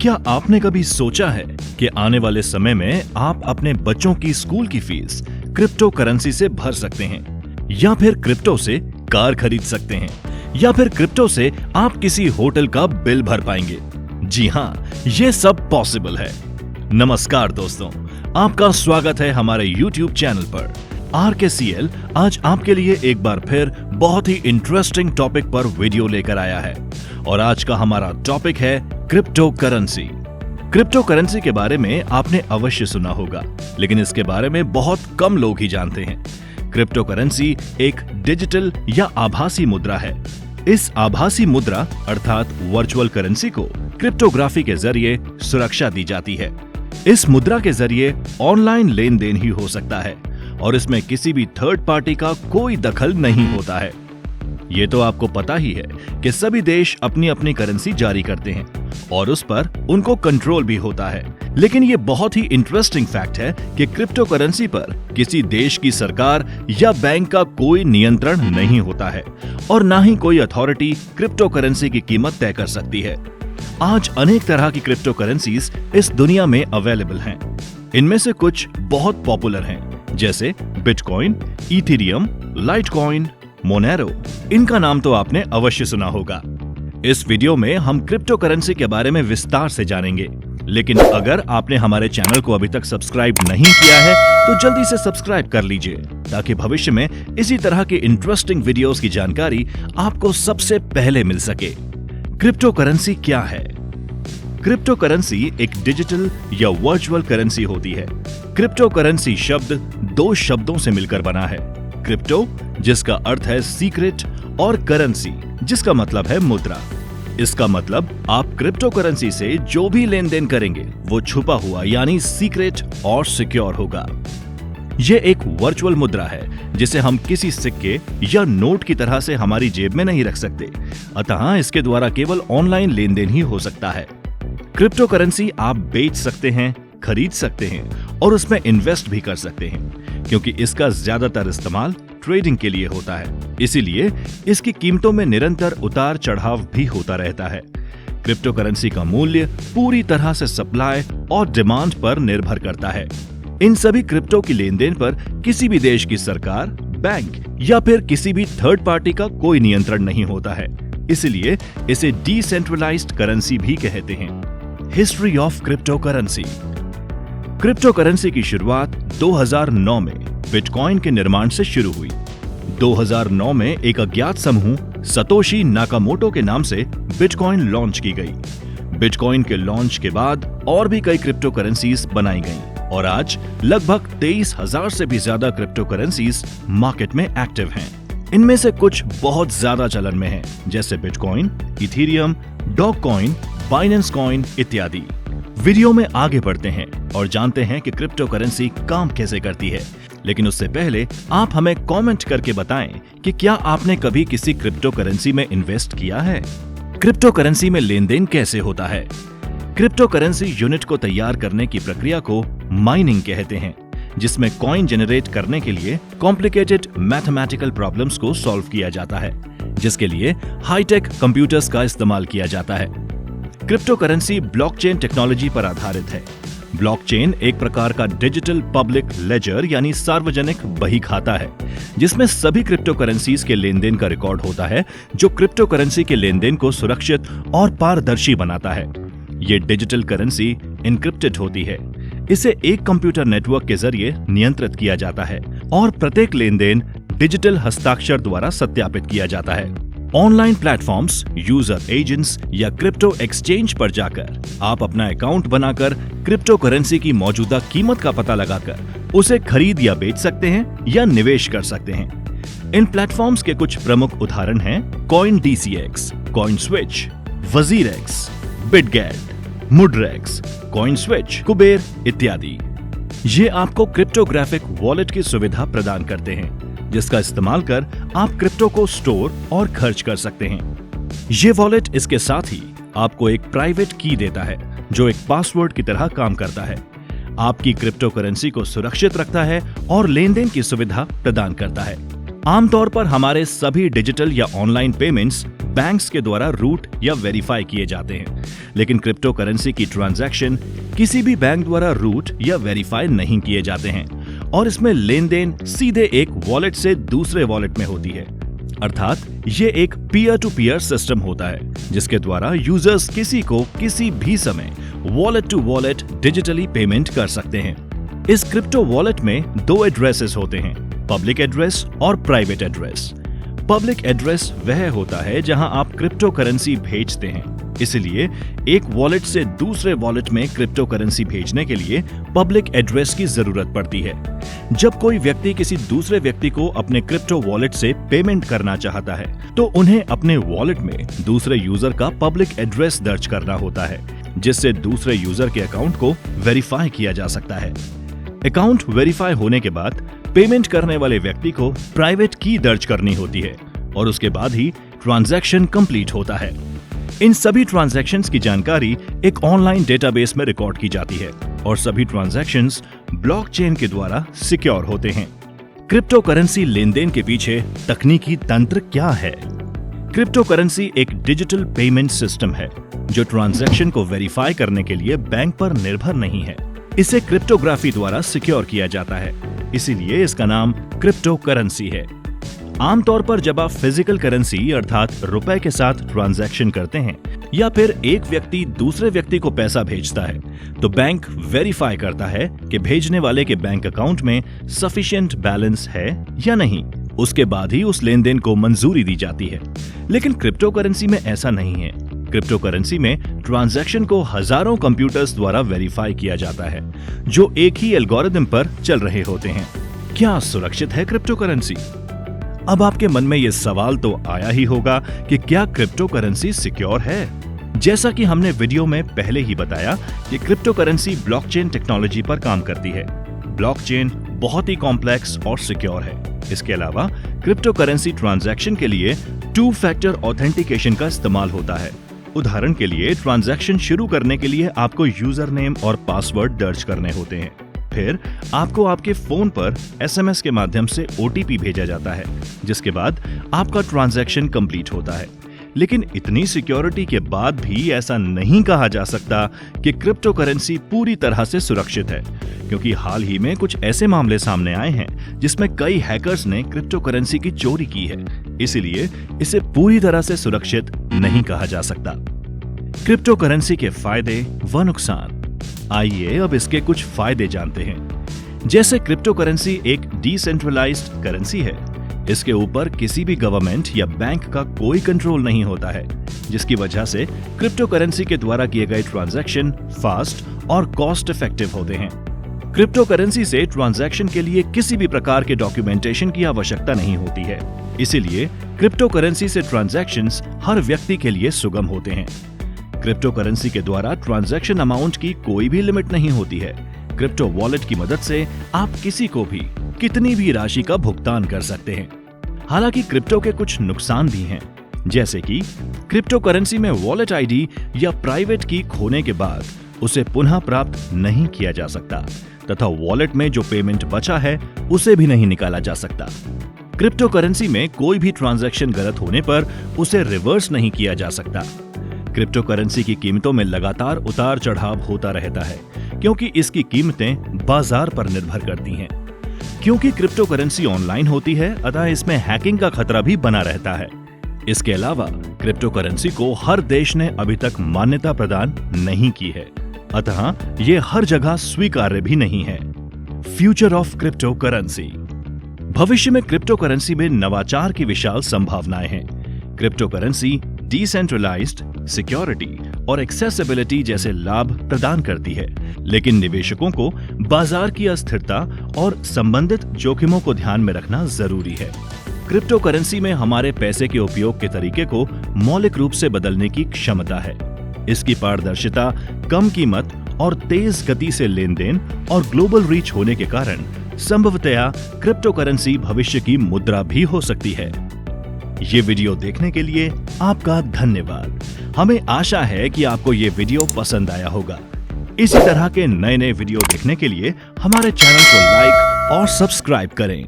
क्या आपने कभी सोचा है कि आने वाले समय में आप अपने बच्चों की स्कूल की फीस क्रिप्टो करेंसी से भर सकते हैं, या फिर क्रिप्टो से कार खरीद सकते हैं, या फिर क्रिप्टो से आप किसी होटल का बिल भर पाएंगे? जी हाँ, ये सब पॉसिबल है। नमस्कार दोस्तों, आपका स्वागत है हमारे YouTube चैनल पर। RKCL आज आपके लिए एक बार फिर बहुत ही इंटरेस्टिंग टॉपिक पर वीडियो लेकर आया है, और आज का हमारा टॉपिक है क्रिप्टो करेंसी। क्रिप्टो करेंसी के बारे में आपने अवश्य सुना होगा, लेकिन इसके बारे में बहुत कम लोग ही जानते हैं। क्रिप्टो करेंसी एक डिजिटल या आभासी मुद्रा है। इस आभासी मुद्रा अर्थात वर्चुअल करेंसी को क्रिप्टोग्राफी के जरिए सुरक्षा दी जाती है। इस मुद्रा के जरिए ऑनलाइन लेन देन ही हो सकता है और इसमें किसी भी थर्ड पार्टी का कोई दखल नहीं होता है। ये तो आपको पता ही है कि सभी देश अपनी अपनी करेंसी जारी करते हैं और उस पर उनको कंट्रोल भी होता है। लेकिन ये बहुत ही इंटरेस्टिंग फैक्ट है कि क्रिप्टो करेंसी पर किसी देश की सरकार या बैंक का कोई नियंत्रण नहीं होता है और ना ही कोई अथॉरिटी क्रिप्टो करेंसी की कीमत तय कर सकती है। आज अनेक तरह की क्रिप्टो करेंसीज इस दुनिया में अवेलेबल हैं। इनमें से कुछ बहुत पॉपुलर हैं, जैसे बिटकॉइन, इथेरियम, लाइटकॉइन, मोनेरो। इनका नाम तो आपने अवश्य सुना होगा। इस वीडियो में हम क्रिप्टो करेंसी के बारे में विस्तार से जानेंगे, लेकिन अगर आपने हमारे चैनल को अभी तक सब्सक्राइब नहीं किया है तो जल्दी से सब्सक्राइब कर लीजिए, ताकि भविष्य में इसी तरह की इंटरेस्टिंग वीडियोस की जानकारी आपको सबसे पहले मिल सके। क्रिप्टो करेंसी क्या है? क्रिप्टो करेंसी एक डिजिटल या वर्चुअल करेंसी होती है। क्रिप्टो करेंसी शब्द दो शब्दों से मिलकर बना है। क्रिप्टो, जिसका अर्थ है सीक्रेट, और करेंसी, जिसका मतलब है मुद्रा। इसका मतलब आप क्रिप्टो करेंसी से जो भी लेन देन करेंगे वो छुपा हुआ यानी सीक्रेट और सिक्योर होगा। ये एक वर्चुअल मुद्रा है जिसे हम किसी सिक्के या नोट की तरह से हमारी जेब में नहीं रख सकते, अतः इसके द्वारा केवल ऑनलाइन लेन देन ही हो सकता है। क्रिप्टो करेंसी आप बेच सकते हैं, खरीद सकते हैं और उसमें इन्वेस्ट भी कर सकते हैं, क्योंकि इसका ज्यादातर इस्तेमाल ट्रेडिंग के लिए होता है। इसीलिए इसकी कीमतों में निरंतर उतार चढ़ाव भी होता रहता है। क्रिप्टो करेंसी का मूल्य पूरी तरह से सप्लाई और डिमांड पर निर्भर करता है। इन सभी क्रिप्टो की लेन देन पर किसी भी देश की सरकार, बैंक या फिर किसी भी थर्ड पार्टी का कोई नियंत्रण नहीं होता है। इसलिए इसे डिसेंट्रलाइज्ड करेंसी भी कहते हैं। History of crypto currency. Crypto currency की शुरुआत 2009 में बिटकॉइन के निर्माण से शुरू हुई। 2009 में एक अज्ञात समूह सतोशी नाकामोटो के नाम से बिटकॉइन लॉन्च की गई। बिटकॉइन के लॉन्च के बाद और भी कई क्रिप्टो करेंसीज बनाई गईं और आज लगभग 23,000 से भी ज्यादा क्रिप्टो करेंसीज मार्केट में एक्टिव हैं। इनमें से कुछ बहुत ज्यादा चलन में हैं, जैसे bitcoin, Ethereum, Dogecoin, Binance coin इत्यादि। वीडियो में आगे बढ़ते हैं और जानते हैं कि क्रिप्टो करेंसी काम कैसे करती है। लेकिन उससे पहले आप हमें कमेंट करके बताएं कि क्या आपने कभी किसी क्रिप्टो करेंसी में इन्वेस्ट किया है? क्रिप्टो करेंसी में लेन देन कैसे होता है? क्रिप्टो करेंसी यूनिट को तैयार करने की प्रक्रिया को माइनिंग कहते हैं, जिसमें कॉइन जनरेट करने के लिए कॉम्प्लिकेटेड मैथमेटिकल प्रॉब्लम्स को सॉल्व किया जाता है, जिसके लिए हाईटेक कंप्यूटर्स का इस्तेमाल किया जाता है। क्रिप्टो करेंसी ब्लॉकचेन टेक्नोलॉजी पर आधारित है। ब्लॉकचेन एक प्रकार का डिजिटल पब्लिक लेजर यानी सार्वजनिक बही खाता है, जिसमें सभी क्रिप्टो करेंसीज के लेन देन का रिकॉर्ड होता है, जो क्रिप्टो करेंसी के लेन देन को सुरक्षित और पारदर्शी बनाता है। ये डिजिटल करेंसी इनक्रिप्टेड होती है। इसे एक कंप्यूटर नेटवर्क के जरिए नियंत्रित किया जाता है और प्रत्येक लेन देन डिजिटल हस्ताक्षर द्वारा सत्यापित किया जाता है। ऑनलाइन प्लेटफॉर्म्स, यूजर एजेंट्स या क्रिप्टो एक्सचेंज पर जाकर आप अपना अकाउंट बनाकर क्रिप्टो करेंसी की मौजूदा कीमत का पता लगाकर उसे खरीद या बेच सकते हैं या निवेश कर सकते हैं। इन प्लेटफॉर्म्स के कुछ प्रमुख उदाहरण हैं CoinDCX, CoinSwitch, WazirX, BitGet, Mudrex, CoinSwitch, Kuber इत्यादि। ये आपको क्रिप्टोग्राफिक वॉलेट की सुविधा प्रदान करते हैं, जिसका इस्तेमाल कर आप क्रिप्टो को स्टोर और खर्च कर सकते हैं। ये वॉलेट इसके साथ ही आपको एक प्राइवेट की देता है, जो एक पासवर्ड की तरह काम करता है, आपकी क्रिप्टो करेंसी को सुरक्षित रखता है और लेन देन की सुविधा प्रदान करता है। आमतौर पर हमारे सभी डिजिटल या ऑनलाइन पेमेंट्स बैंक्स के द्वारा रूट या वेरीफाई किए जाते हैं, लेकिन क्रिप्टो करेंसी की ट्रांजैक्शन किसी भी बैंक द्वारा रूट या वेरीफाई नहीं किए जाते हैं और इसमें लेन देन सीधे एक वॉलेट से दूसरे वॉलेट में होती है। अर्थात ये एक पीयर टू पीयर सिस्टम होता है जिसके द्वारा यूजर्स किसी को किसी भी समय wallet to wallet digitally payment कर सकते हैं। इस क्रिप्टो वॉलेट में दो एड्रेसेस होते हैं, पब्लिक एड्रेस और प्राइवेट एड्रेस। पब्लिक एड्रेस वह होता है जहां आप क्रिप्टो करेंसी भेजते हैं, इसलिए एक वॉलेट से दूसरे वॉलेट में क्रिप्टो करेंसी भेजने के लिए पब्लिक एड्रेस की जरूरत पड़ती है। जब कोई व्यक्ति किसी दूसरे व्यक्ति को अपने क्रिप्टो वॉलेट से पेमेंट करना चाहता है तो उन्हें अपने वॉलेट में दूसरे यूजर का पब्लिक एड्रेस दर्ज करना होता है, जिससे दूसरे यूजर के अकाउंट को वेरीफाई किया जा सकता है। अकाउंट वेरीफाई होने के बाद पेमेंट करने वाले व्यक्ति को प्राइवेट की दर्ज करनी होती है और उसके बाद ही ट्रांजैक्शन कंप्लीट होता है। इन सभी ट्रांजैक्शंस की जानकारी एक ऑनलाइन डेटाबेस में रिकॉर्ड की जाती है और सभी ट्रांजैक्शंस ब्लॉकचेन के द्वारा सिक्योर होते हैं। क्रिप्टो करेंसी लेनदेन के पीछे तकनीकी तंत्र क्या है? क्रिप्टो करेंसी एक डिजिटल पेमेंट सिस्टम है जो ट्रांजैक्शन को वेरीफाई करने के लिए बैंक पर निर्भर नहीं है। इसे क्रिप्टोग्राफी द्वारा सिक्योर किया जाता है, इसीलिए इसका नाम क्रिप्टो करेंसी है। आमतौर पर जब आप फिजिकल करेंसी अर्थात रुपए के साथ ट्रांजैक्शन करते हैं या फिर एक व्यक्ति दूसरे व्यक्ति को पैसा भेजता है तो बैंक वेरीफाई करता है कि भेजने वाले के बैंक अकाउंट में सफिशिएंट बैलेंस है या नहीं। उसके बाद ही उस लेनदेन को मंजूरी दी जाती है। लेकिन क्रिप्टो करेंसी में ऐसा नहीं है। क्रिप्टो करेंसी में ट्रांजैक्शन को हजारों कंप्यूटर्स द्वारा वेरीफाई किया जाता है जो एक ही एल्गोरिथम पर चल रहे होते हैं। क्या सुरक्षित है क्रिप्टो करेंसी? अब आपके मन में यह सवाल तो आया ही होगा कि क्या क्रिप्टो करेंसी सिक्योर है? जैसा कि हमने वीडियो में पहले ही बताया कि क्रिप्टो करेंसी ब्लॉकचेन टेक्नोलॉजी पर काम करती है। ब्लॉकचेन बहुत ही कॉम्प्लेक्स और सिक्योर है। इसके अलावा क्रिप्टो करेंसी ट्रांजैक्शन के लिए 2 फैक्टर ऑथेंटिकेशन का इस्तेमाल होता है। उदाहरण के लिए ट्रांजैक्शन शुरू करने के लिए आपको यूजर नेम और पासवर्ड दर्ज करने होते हैं। फिर आपको आपके फोन पर एसएमएस के माध्यम से ओटीपी भेजा जाता है, जिसके बाद आपका ट्रांजैक्शन कंप्लीट होता है। लेकिन इतनी सिक्योरिटी के बाद भी ऐसा नहीं कहा जा सकता कि क्रिप्टो करेंसी पूरी तरह से सुरक्षित है, क्योंकि हाल ही में कुछ ऐसे मामले सामने आए हैं जिसमें कई हैकर्स ने क्रिप्टो करेंसी की चोरी की है। इसीलिए इसे पूरी तरह से सुरक्षित नहीं कहा जा सकता। क्रिप्टो करेंसी के फायदे व नुकसान। आइए अब इसके कुछ फायदे जानते हैं। जैसे क्रिप्टो करेंसी एक डिसेंट्रलाइज्ड करेंसी है, इसके ऊपर किसी भी गवर्नमेंट या बैंक का कोई कंट्रोल नहीं होता है, जिसकी वजह से क्रिप्टो करेंसी के द्वारा किए गए ट्रांजैक्शन फास्ट और कॉस्ट इफेक्टिव होते हैं। क्रिप्टो करेंसी से ट्रांजैक्शन के लिए किसी भी प्रकार के डॉक्यूमेंटेशन की आवश्यकता नहीं होती है, इसीलिए क्रिप्टो करेंसी से ट्रांजैक्शंस हर व्यक्ति के लिए सुगम होते हैं। क्रिप्टो करेंसी के द्वारा ट्रांजैक्शन अमाउंट की कोई भी लिमिट नहीं होती है। क्रिप्टो वॉलेट की मदद से आप किसी को भी कितनी भी राशि का भुगतान कर सकते हैं। हालांकि क्रिप्टो के कुछ नुकसान भी हैं, जैसे कि क्रिप्टो करेंसी में वॉलेट आईडी या प्राइवेट की खोने के बाद उसे पुनः प्राप्त नहीं किया जा सकता तथा वॉलेट में जो पेमेंट बचा है उसे भी नहीं निकाला जा सकता। क्रिप्टो करेंसी में कोई भी ट्रांजैक्शन गलत होने पर उसे रिवर्स नहीं किया जा सकता। क्रिप्टो करेंसी की कीमतों में लगातार उतार चढ़ाव होता रहता है, क्योंकि इसकी कीमतें बाजार पर निर्भर करती हैं। क्योंकि क्रिप्टो करेंसी ऑनलाइन होती है, अतः इसमें हैकिंग का खतरा भी बना रहता है। इसके अलावा क्रिप्टो करेंसी को हर देश ने अभी तक मान्यता प्रदान नहीं की है, अतः ये हर जगह स्वीकार्य भी नहीं है। Future of crypto currency. भविष्य में क्रिप्टो करेंसी में नवाचार की विशाल संभावनाएं हैं। क्रिप्टो करेंसी डिसेंट्रलाइज्ड, सिक्योरिटी और एक्सेसिबिलिटी जैसे लाभ प्रदान करती है, लेकिन निवेशकों को बाजार की अस्थिरता और संबंधित जोखिमों को ध्यान में रखना जरूरी है। क्रिप्टो करेंसी में हमारे पैसे के उपयोग के तरीके को मौलिक रूप से बदलने की क्षमता है। इसकी पारदर्शिता, कम कीमत और तेज गति से लेन देन और ग्लोबल रीच होने के कारण संभवतया क्रिप्टो करेंसी भविष्य की मुद्रा भी हो सकती है। ये वीडियो देखने के लिए आपका धन्यवाद। हमें आशा है कि आपको ये वीडियो पसंद आया होगा। इसी तरह के नए नए वीडियो देखने के लिए हमारे चैनल को लाइक और सब्सक्राइब करें।